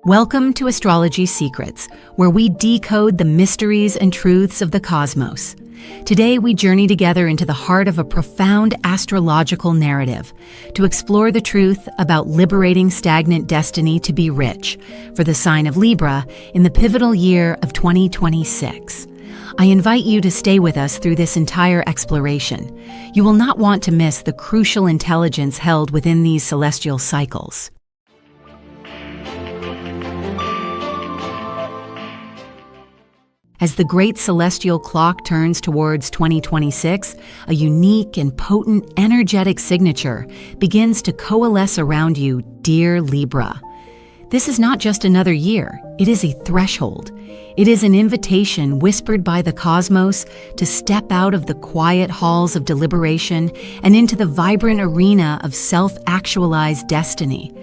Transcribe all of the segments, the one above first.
Welcome to Astrology Secrets, where we decode the mysteries and truths of the cosmos. Today, we journey together into the heart of a profound astrological narrative to explore the truth about liberating stagnant destiny to be rich for the sign of Libra in the pivotal year of 2026. I invite you to stay with us through this entire exploration. You will not want to miss the crucial intelligence held within these celestial cycles. As the great celestial clock turns towards 2026, a unique and potent energetic signature begins to coalesce around you, dear Libra. This is not just another year, it is a threshold. It is an invitation whispered by the cosmos to step out of the quiet halls of deliberation and into the vibrant arena of self-actualized destiny.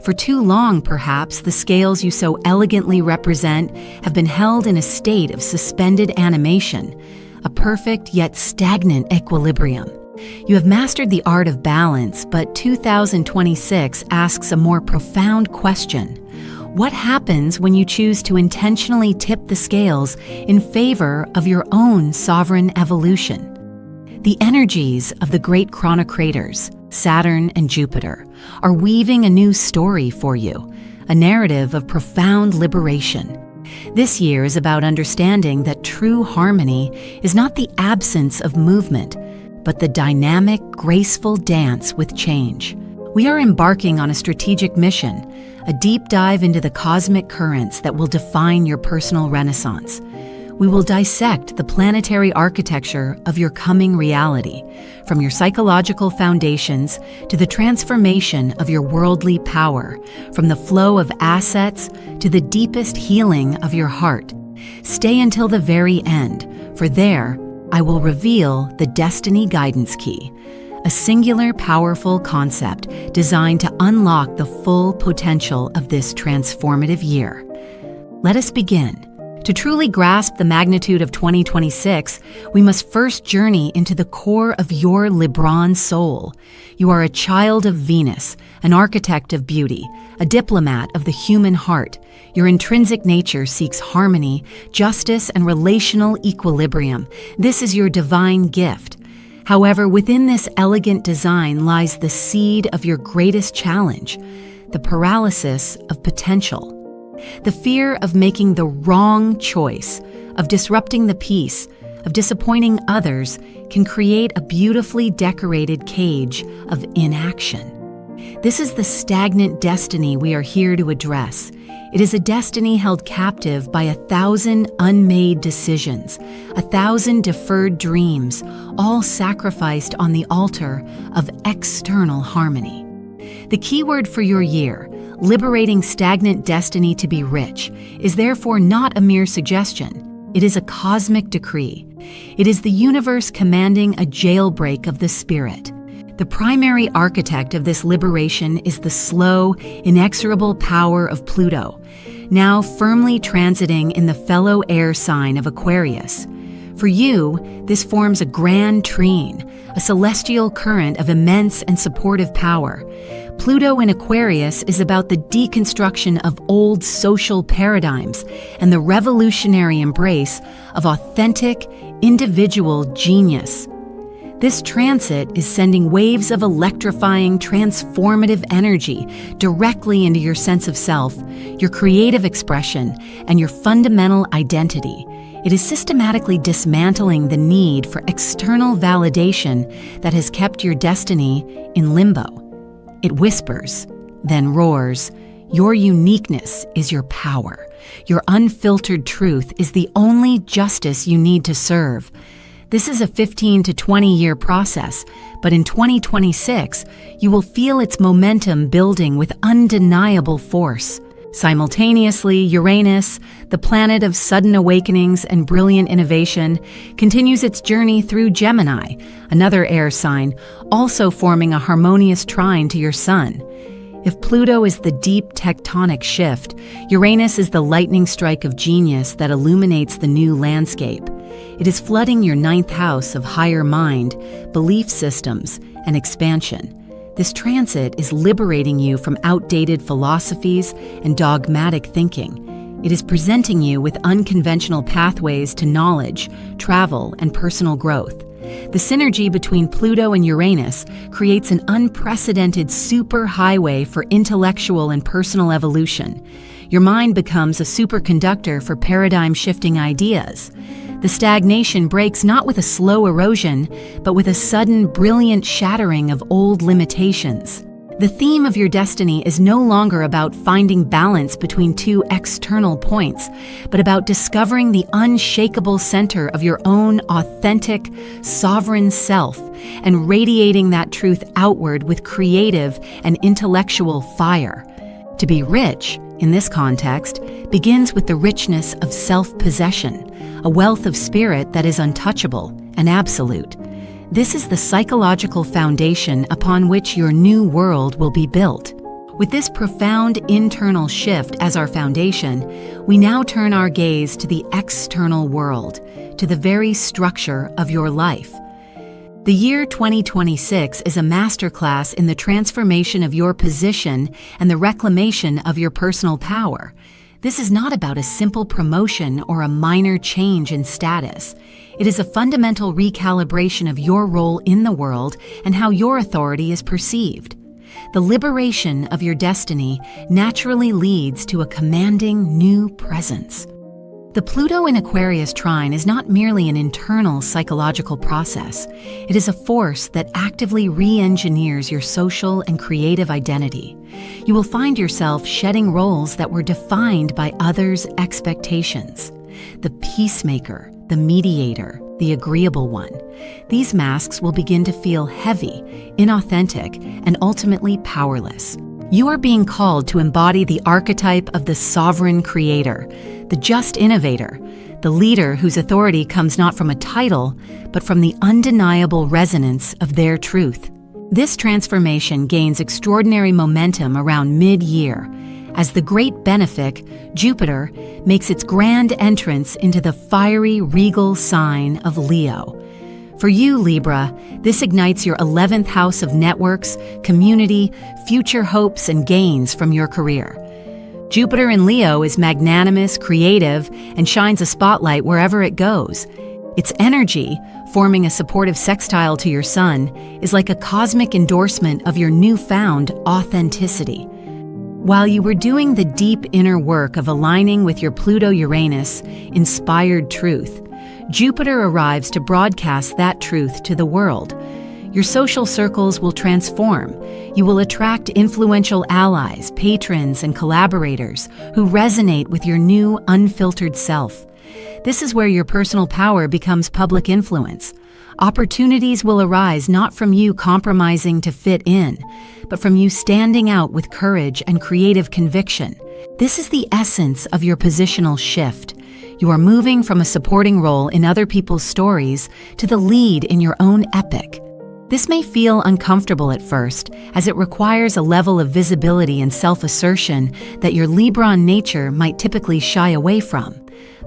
For too long, perhaps, the scales you so elegantly represent have been held in a state of suspended animation, a perfect yet stagnant equilibrium. You have mastered the art of balance, but 2026 asks a more profound question. What happens when you choose to intentionally tip the scales in favor of your own sovereign evolution? The energies of the great chronocrators, Saturn and Jupiter, are weaving a new story for you, a narrative of profound liberation. This year is about understanding that true harmony is not the absence of movement, but the dynamic, graceful dance with change. We are embarking on a strategic mission, a deep dive into the cosmic currents that will define your personal renaissance. We will dissect the planetary architecture of your coming reality, from your psychological foundations to the transformation of your worldly power, from the flow of assets to the deepest healing of your heart. Stay until the very end, for there I will reveal the Destiny Guidance Key, a singular, powerful concept designed to unlock the full potential of this transformative year. Let us begin. To truly grasp the magnitude of 2026, we must first journey into the core of your Libran soul. You are a child of Venus, an architect of beauty, a diplomat of the human heart. Your intrinsic nature seeks harmony, justice, and relational equilibrium. This is your divine gift. However, within this elegant design lies the seed of your greatest challenge, the paralysis of potential. The fear of making the wrong choice, of disrupting the peace, of disappointing others can create a beautifully decorated cage of inaction. This is the stagnant destiny we are here to address. It is a destiny held captive by 1,000 unmade decisions, 1,000 deferred dreams, all sacrificed on the altar of external harmony. The keyword for your year, liberating stagnant destiny to be rich, is therefore not a mere suggestion. It is a cosmic decree. It is the universe commanding a jailbreak of the spirit. The primary architect of this liberation is the slow, inexorable power of Pluto, now firmly transiting in the fellow air sign of Aquarius. For you, this forms a grand trine, a celestial current of immense and supportive power. Pluto in Aquarius is about the deconstruction of old social paradigms and the revolutionary embrace of authentic, individual genius. This transit is sending waves of electrifying, transformative energy directly into your sense of self, your creative expression, and your fundamental identity. It is systematically dismantling the need for external validation that has kept your destiny in limbo. It whispers, then roars. Your uniqueness is your power. Your unfiltered truth is the only justice you need to serve. This is a 15 to 20-year process, but in 2026, you will feel its momentum building with undeniable force. Simultaneously, Uranus, the planet of sudden awakenings and brilliant innovation, continues its journey through Gemini, another air sign, also forming a harmonious trine to your Sun. If Pluto is the deep tectonic shift, Uranus is the lightning strike of genius that illuminates the new landscape. It is flooding your ninth house of higher mind, belief systems, and expansion. This transit is liberating you from outdated philosophies and dogmatic thinking. It is presenting you with unconventional pathways to knowledge, travel, and personal growth. The synergy between Pluto and Uranus creates an unprecedented superhighway for intellectual and personal evolution. Your mind becomes a superconductor for paradigm-shifting ideas. The stagnation breaks not with a slow erosion, but with a sudden, brilliant shattering of old limitations. The theme of your destiny is no longer about finding balance between two external points, but about discovering the unshakable center of your own authentic, sovereign self and radiating that truth outward with creative and intellectual fire. To be rich, in this context, begins with the richness of self-possession, a wealth of spirit that is untouchable and absolute. This is the psychological foundation upon which your new world will be built. With this profound internal shift as our foundation, we now turn our gaze to the external world, to the very structure of your life. The year 2026 is a masterclass in the transformation of your position and the reclamation of your personal power. This is not about a simple promotion or a minor change in status. It is a fundamental recalibration of your role in the world and how your authority is perceived. The liberation of your destiny naturally leads to a commanding new presence. The Pluto in Aquarius trine is not merely an internal psychological process. It is a force that actively re-engineers your social and creative identity. You will find yourself shedding roles that were defined by others' expectations. The peacemaker, the mediator, the agreeable one. These masks will begin to feel heavy, inauthentic, and ultimately powerless. You are being called to embody the archetype of the sovereign creator, the just innovator, the leader whose authority comes not from a title, but from the undeniable resonance of their truth. This transformation gains extraordinary momentum around mid-year, as the great benefic, Jupiter, makes its grand entrance into the fiery, regal sign of Leo. For you, Libra, this ignites your 11th house of networks, community, future hopes, and gains from your career. Jupiter in Leo is magnanimous, creative, and shines a spotlight wherever it goes. Its energy, forming a supportive sextile to your sun, is like a cosmic endorsement of your newfound authenticity. While you were doing the deep inner work of aligning with your Pluto-Uranus inspired truth, Jupiter arrives to broadcast that truth to the world. Your social circles will transform. You will attract influential allies, patrons, and collaborators who resonate with your new, unfiltered self. This is where your personal power becomes public influence. Opportunities will arise not from you compromising to fit in, but from you standing out with courage and creative conviction. This is the essence of your positional shift. You are moving from a supporting role in other people's stories to the lead in your own epic. This may feel uncomfortable at first, as it requires a level of visibility and self-assertion that your Libran nature might typically shy away from.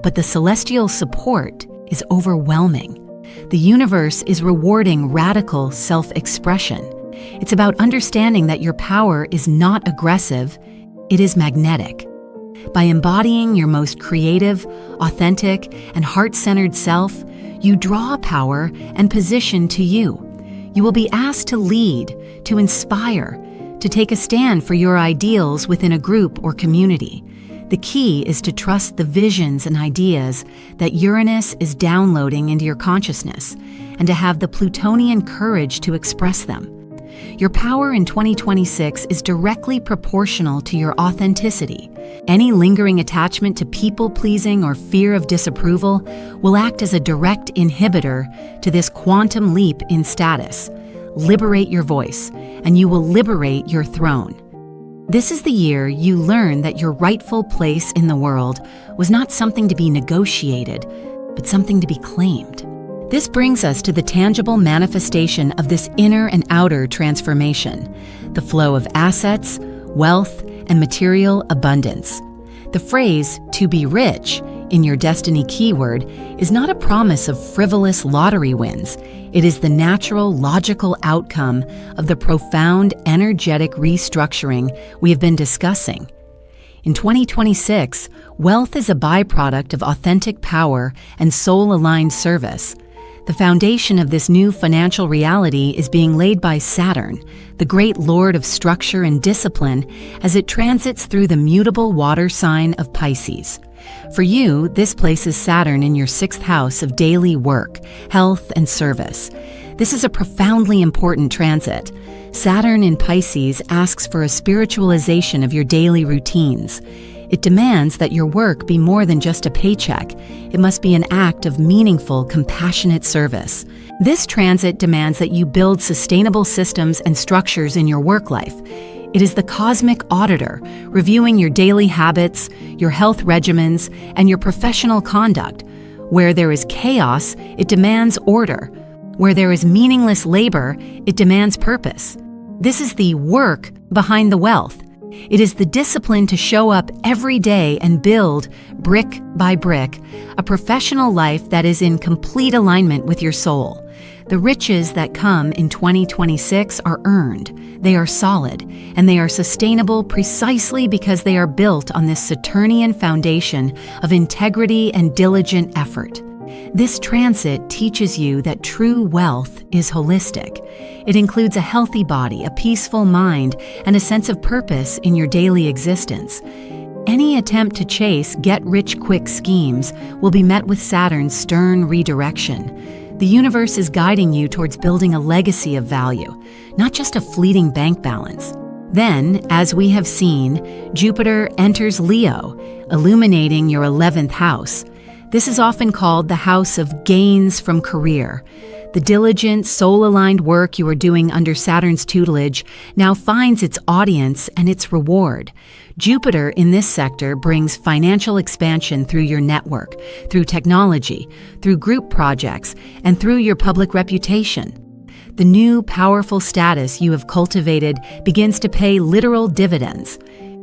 But the celestial support is overwhelming. The universe is rewarding radical self-expression. It's about understanding that your power is not aggressive, it is magnetic. By embodying your most creative, authentic, and heart-centered self, you draw power and position to you. You will be asked to lead, to inspire, to take a stand for your ideals within a group or community. The key is to trust the visions and ideas that Uranus is downloading into your consciousness, and to have the Plutonian courage to express them. Your power in 2026 is directly proportional to your authenticity. Any lingering attachment to people-pleasing or fear of disapproval will act as a direct inhibitor to this quantum leap in status. Liberate your voice, and you will liberate your throne. This is the year you learn that your rightful place in the world was not something to be negotiated, but something to be claimed. This brings us to the tangible manifestation of this inner and outer transformation, the flow of assets, wealth, and material abundance. The phrase, "to be rich," in your destiny keyword, is not a promise of frivolous lottery wins. It is the natural, logical outcome of the profound energetic restructuring we have been discussing. In 2026, wealth is a byproduct of authentic power and soul-aligned service. The foundation of this new financial reality is being laid by Saturn, the great lord of structure and discipline, as it transits through the mutable water sign of Pisces. For you, this places Saturn in your 6th house of daily work, health, and service. This is a profoundly important transit. Saturn in Pisces asks for a spiritualization of your daily routines. It demands that your work be more than just a paycheck. It must be an act of meaningful, compassionate service. This transit demands that you build sustainable systems and structures in your work life. It is the cosmic auditor, reviewing your daily habits, your health regimens, and your professional conduct. Where there is chaos, it demands order. Where there is meaningless labor, it demands purpose. This is the work behind the wealth. It is the discipline to show up every day and build, brick by brick, a professional life that is in complete alignment with your soul. The riches that come in 2026 are earned, they are solid, and they are sustainable precisely because they are built on this Saturnian foundation of integrity and diligent effort. This transit teaches you that true wealth is holistic. It includes a healthy body, a peaceful mind, and a sense of purpose in your daily existence. Any attempt to chase get-rich-quick schemes will be met with Saturn's stern redirection. The universe is guiding you towards building a legacy of value, not just a fleeting bank balance. Then, as we have seen, Jupiter enters Leo, illuminating your 11th house. This is often called the house of gains from career. The diligent, soul-aligned work you are doing under Saturn's tutelage now finds its audience and its reward. Jupiter in this sector brings financial expansion through your network, through technology, through group projects, and through your public reputation. The new, powerful status you have cultivated begins to pay literal dividends.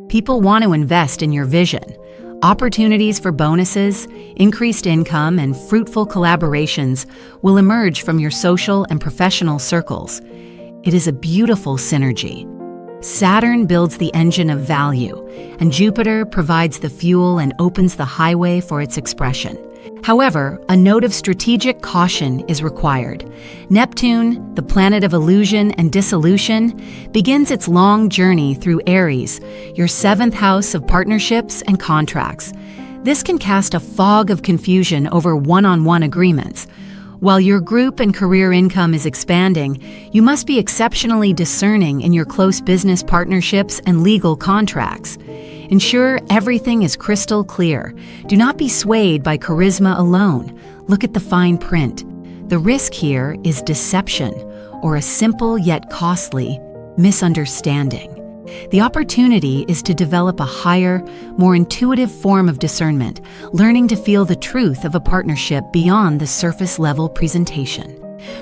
People want to invest in your vision. Opportunities for bonuses, increased income, and fruitful collaborations will emerge from your social and professional circles. It is a beautiful synergy. Saturn builds the engine of value, and Jupiter provides the fuel and opens the highway for its expression. However, a note of strategic caution is required. Neptune, the planet of illusion and dissolution, begins its long journey through Aries, your 7th house of partnerships and contracts. This can cast a fog of confusion over one-on-one agreements. While your group and career income is expanding, you must be exceptionally discerning in your close business partnerships and legal contracts. Ensure everything is crystal clear. Do not be swayed by charisma alone. Look at the fine print. The risk here is deception, or a simple yet costly misunderstanding. The opportunity is to develop a higher, more intuitive form of discernment, learning to feel the truth of a partnership beyond the surface-level presentation.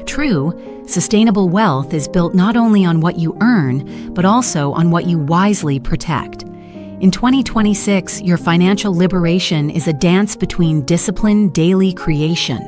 True, sustainable wealth is built not only on what you earn, but also on what you wisely protect. In 2026, your financial liberation is a dance between disciplined daily creation,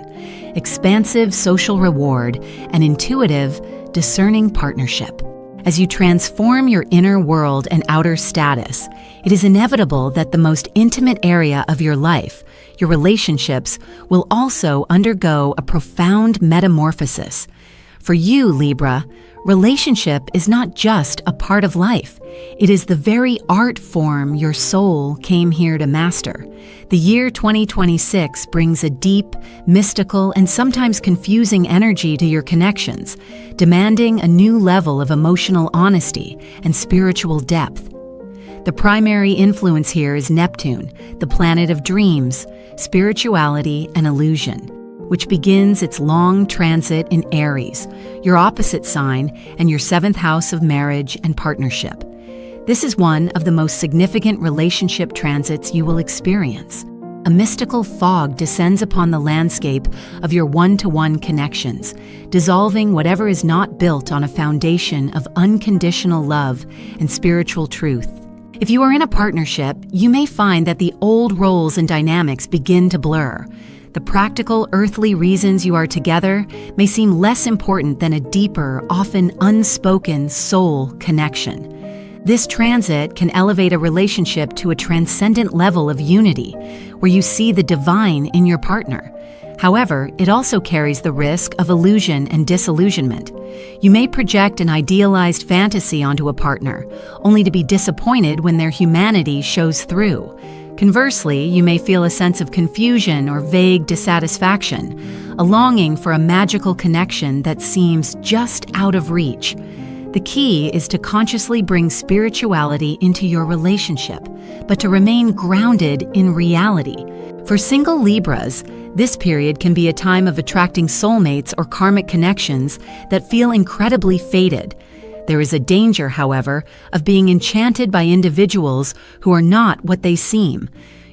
expansive social reward, and intuitive, discerning partnership. As you transform your inner world and outer status, it is inevitable that the most intimate area of your life, your relationships, will also undergo a profound metamorphosis. For you, Libra, relationship is not just a part of life. It is the very art form your soul came here to master. The year 2026 brings a deep, mystical, and sometimes confusing energy to your connections, demanding a new level of emotional honesty and spiritual depth. The primary influence here is Neptune, the planet of dreams, spirituality, and illusion, which begins its long transit in Aries, your opposite sign, and your 7th house of marriage and partnership. This is one of the most significant relationship transits you will experience. A mystical fog descends upon the landscape of your one-to-one connections, dissolving whatever is not built on a foundation of unconditional love and spiritual truth. If you are in a partnership, you may find that the old roles and dynamics begin to blur. The practical, earthly reasons you are together may seem less important than a deeper, often unspoken soul connection. This transit can elevate a relationship to a transcendent level of unity, where you see the divine in your partner. However, it also carries the risk of illusion and disillusionment. You may project an idealized fantasy onto a partner, only to be disappointed when their humanity shows through. Conversely, you may feel a sense of confusion or vague dissatisfaction, a longing for a magical connection that seems just out of reach. The key is to consciously bring spirituality into your relationship, but to remain grounded in reality. For single Libras, this period can be a time of attracting soulmates or karmic connections that feel incredibly fated. There is a danger, however, of being enchanted by individuals who are not what they seem.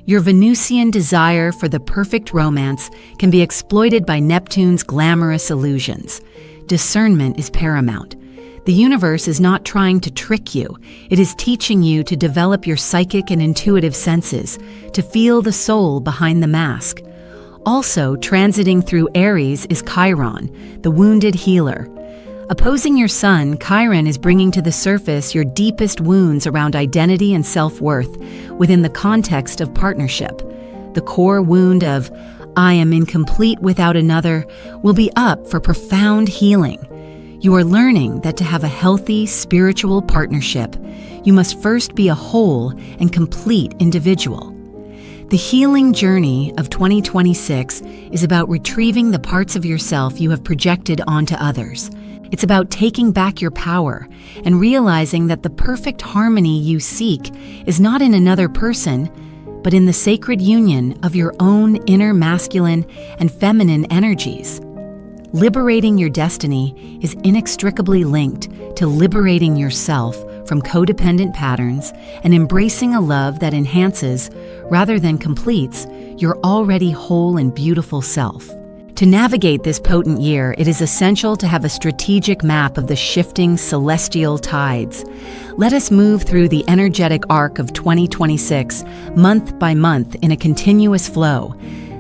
Your Venusian desire for the perfect romance can be exploited by Neptune's glamorous illusions. Discernment is paramount. The universe is not trying to trick you. It is teaching you to develop your psychic and intuitive senses, to feel the soul behind the mask. Also, transiting through Aries is Chiron, the wounded healer. Opposing your sun, Chiron is bringing to the surface your deepest wounds around identity and self-worth within the context of partnership. The core wound of, "I am incomplete without another," will be up for profound healing. You are learning that to have a healthy spiritual partnership, you must first be a whole and complete individual. The healing journey of 2026 is about retrieving the parts of yourself you have projected onto others. It's about taking back your power and realizing that the perfect harmony you seek is not in another person, but in the sacred union of your own inner masculine and feminine energies. Liberating your destiny is inextricably linked to liberating yourself from codependent patterns and embracing a love that enhances, rather than completes, your already whole and beautiful self. To navigate this potent year, it is essential to have a strategic map of the shifting celestial tides. Let us move through the energetic arc of 2026, month by month, in a continuous flow.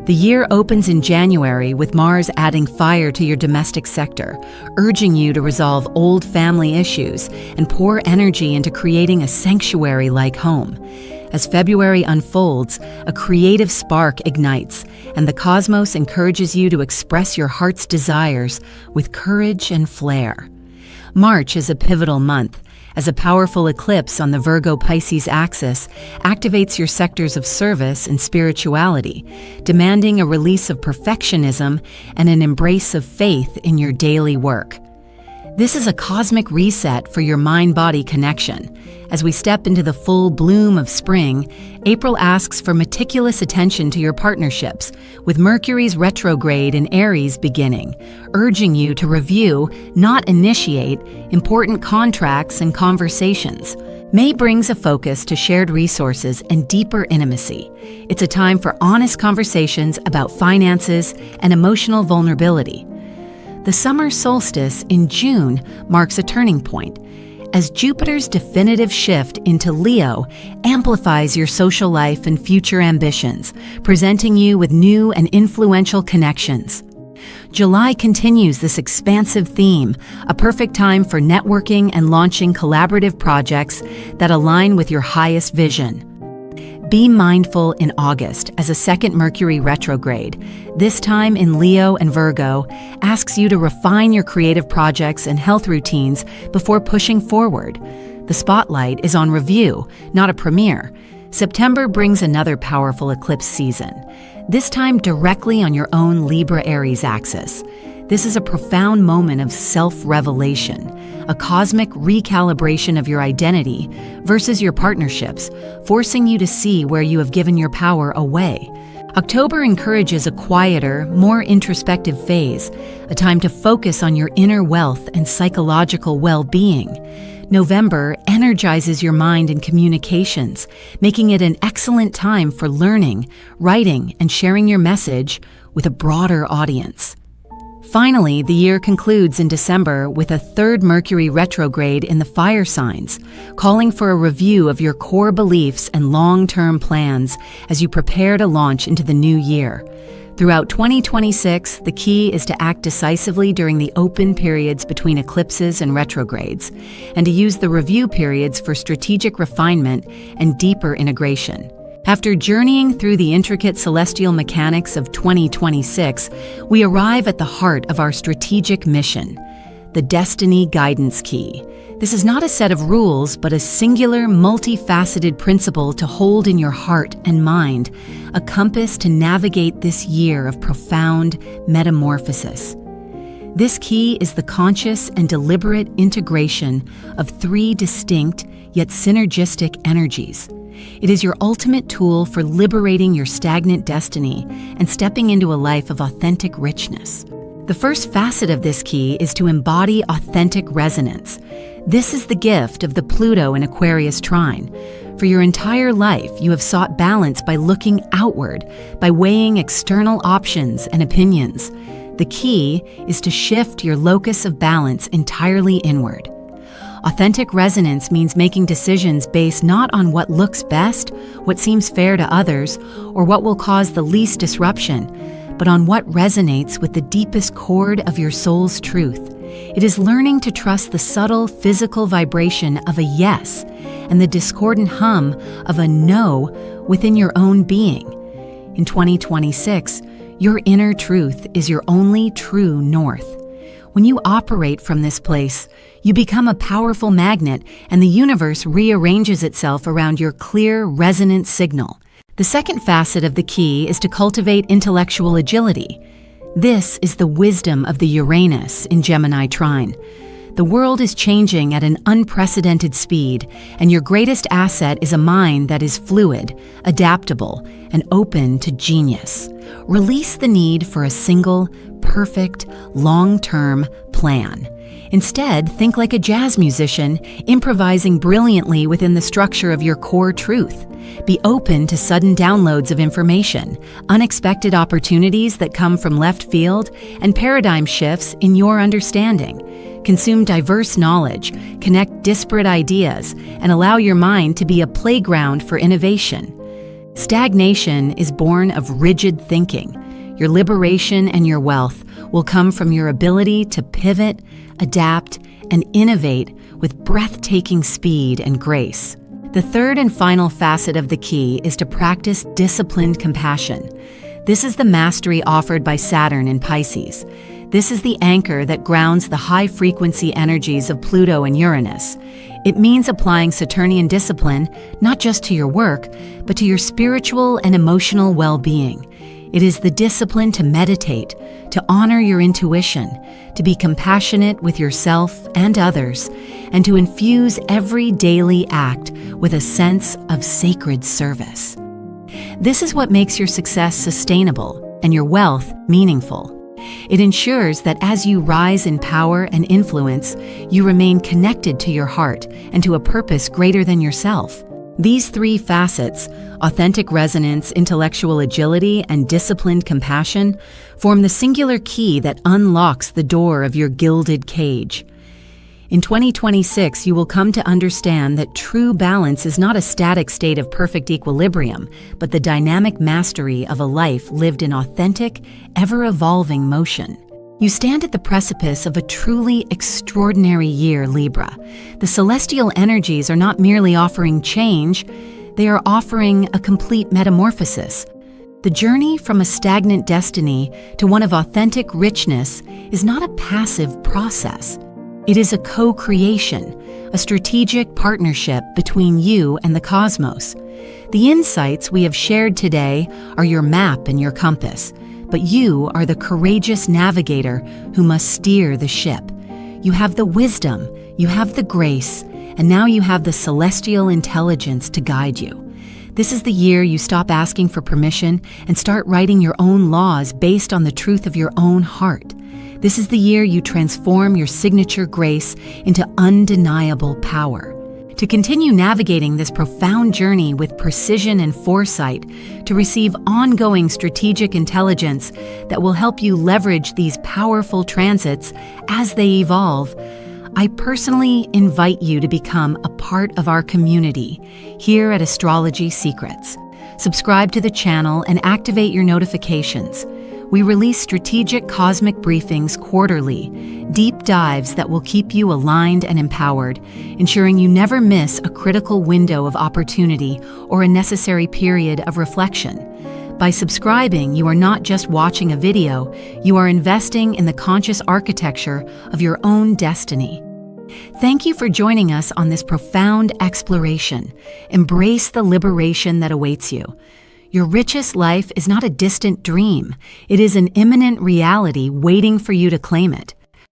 The year opens in January with Mars adding fire to your domestic sector, urging you to resolve old family issues and pour energy into creating a sanctuary-like home. As February unfolds, a creative spark ignites, and the cosmos encourages you to express your heart's desires with courage and flair. March is a pivotal month, as a powerful eclipse on the Virgo-Pisces axis activates your sectors of service and spirituality, demanding a release of perfectionism and an embrace of faith in your daily work. This is a cosmic reset for your mind-body connection. As we step into the full bloom of spring, April asks for meticulous attention to your partnerships, with Mercury's retrograde in Aries beginning, urging you to review, not initiate, important contracts and conversations. May brings a focus to shared resources and deeper intimacy. It's a time for honest conversations about finances and emotional vulnerability. The summer solstice in June marks a turning point, as Jupiter's definitive shift into Leo amplifies your social life and future ambitions, presenting you with new and influential connections. July continues this expansive theme, a perfect time for networking and launching collaborative projects that align with your highest vision. Be mindful in August as a second Mercury retrograde, this time in Leo and Virgo, asks you to refine your creative projects and health routines before pushing forward. The spotlight is on review, not a premiere. September brings another powerful eclipse season, this time directly on your own Libra-Aries axis. This is a profound moment of self-revelation, a cosmic recalibration of your identity versus your partnerships, forcing you to see where you have given your power away. October encourages a quieter, more introspective phase, a time to focus on your inner wealth and psychological well-being. November energizes your mind and communications, making it an excellent time for learning, writing, and sharing your message with a broader audience. Finally, the year concludes in December with a third Mercury retrograde in the fire signs, calling for a review of your core beliefs and long-term plans as you prepare to launch into the new year. Throughout 2026, the key is to act decisively during the open periods between eclipses and retrogrades, and to use the review periods for strategic refinement and deeper integration. After journeying through the intricate celestial mechanics of 2026, we arrive at the heart of our strategic mission, the Destiny Guidance Key. This is not a set of rules, but a singular, multifaceted principle to hold in your heart and mind, a compass to navigate this year of profound metamorphosis. This key is the conscious and deliberate integration of three distinct yet synergistic energies. It is your ultimate tool for liberating your stagnant destiny and stepping into a life of authentic richness. The first facet of this key is to embody authentic resonance. This is the gift of the Pluto and Aquarius trine. For your entire life, you have sought balance by looking outward, by weighing external options and opinions. The key is to shift your locus of balance entirely inward. Authentic resonance means making decisions based not on what looks best, what seems fair to others, or what will cause the least disruption, but on what resonates with the deepest chord of your soul's truth. It is learning to trust the subtle physical vibration of a yes and the discordant hum of a no within your own being. In 2026, your inner truth is your only true north. When you operate from this place, you become a powerful magnet, and the universe rearranges itself around your clear, resonant signal. The second facet of the key is to cultivate intellectual agility. This is the wisdom of the Uranus in Gemini trine. The world is changing at an unprecedented speed, and your greatest asset is a mind that is fluid, adaptable, and open to genius. Release the need for a single, perfect, long-term plan. Instead, think like a jazz musician, improvising brilliantly within the structure of your core truth. Be open to sudden downloads of information, unexpected opportunities that come from left field, and paradigm shifts in your understanding. Consume diverse knowledge, connect disparate ideas, and allow your mind to be a playground for innovation. Stagnation is born of rigid thinking. Your liberation and your wealth will come from your ability to pivot, adapt, and innovate with breathtaking speed and grace. The third and final facet of the key is to practice disciplined compassion. This is the mastery offered by Saturn in Pisces. This is the anchor that grounds the high-frequency energies of Pluto and Uranus. It means applying Saturnian discipline not just to your work, but to your spiritual and emotional well-being. It is the discipline to meditate, to honor your intuition, to be compassionate with yourself and others, and to infuse every daily act with a sense of sacred service. This is what makes your success sustainable and your wealth meaningful. It ensures that as you rise in power and influence, you remain connected to your heart and to a purpose greater than yourself. These three facets, authentic resonance, intellectual agility, and disciplined compassion, form the singular key that unlocks the door of your gilded cage. In 2026, you will come to understand that true balance is not a static state of perfect equilibrium, but the dynamic mastery of a life lived in authentic, ever-evolving motion. You stand at the precipice of a truly extraordinary year, Libra. The celestial energies are not merely offering change, they are offering a complete metamorphosis. The journey from a stagnant destiny to one of authentic richness is not a passive process. It is a co-creation, a strategic partnership between you and the cosmos. The insights we have shared today are your map and your compass, but you are the courageous navigator who must steer the ship. You have the wisdom, you have the grace, and now you have the celestial intelligence to guide you. This is the year you stop asking for permission and start writing your own laws based on the truth of your own heart. This is the year you transform your signature grace into undeniable power. To continue navigating this profound journey with precision and foresight, to receive ongoing strategic intelligence that will help you leverage these powerful transits as they evolve, I personally invite you to become a part of our community here at Astrology Secrets. Subscribe to the channel and activate your notifications. We release strategic cosmic briefings quarterly, deep dives that will keep you aligned and empowered, ensuring you never miss a critical window of opportunity or a necessary period of reflection. By subscribing, you are not just watching a video, you are investing in the conscious architecture of your own destiny. Thank you for joining us on this profound exploration. Embrace the liberation that awaits you. Your richest life is not a distant dream. It is an imminent reality waiting for you to claim it.